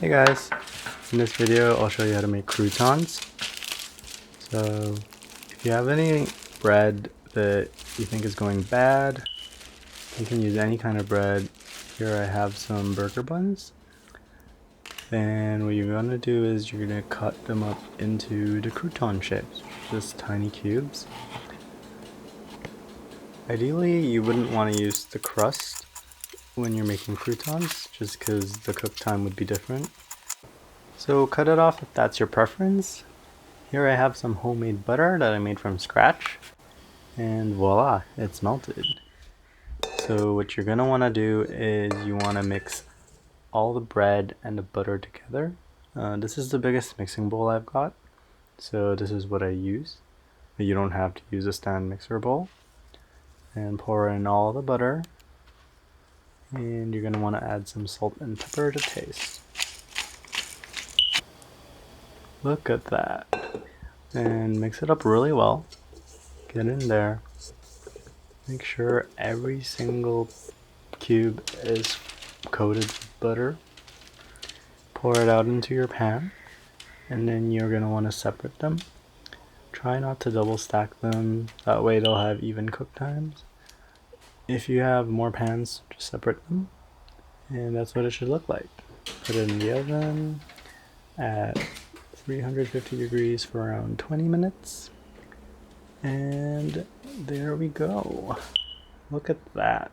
Hey guys, in this video I'll show you how to make croutons. So if you have any bread that you think is going bad, you can use any kind of bread. Here I have some burger buns. Then what you're going to do is you're going to cut them up into the crouton shapes, just tiny cubes. Ideally you wouldn't want to use the crust when you're making croutons, just because the cook time would be different. So cut it off if that's your preference. Here I have some homemade butter that I made from scratch, and voila, it's melted. So what you're gonna want to do is you want to mix all the bread and the butter together. This is the biggest mixing bowl I've got, so this is what I use. But you don't have to use a stand mixer bowl. And pour in all the butter, and you're gonna want to add some salt and pepper to taste. Look at that. And mix it up really well. Get in there. Make sure every single cube is coated with butter. Pour it out into your pan, and then you're going to want to separate them. Try not to double stack them, that way they'll have even cook times. If you have more pans, just separate them, and that's what it should look like. Put it in the oven at 350 degrees for around 20 minutes. And there we go. Look at that.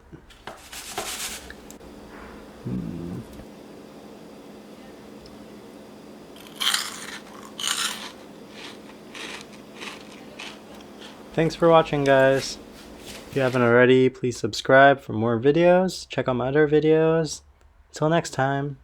Thanks for watching, guys. If you haven't already, please subscribe for more videos. Check out my other videos. Until next time.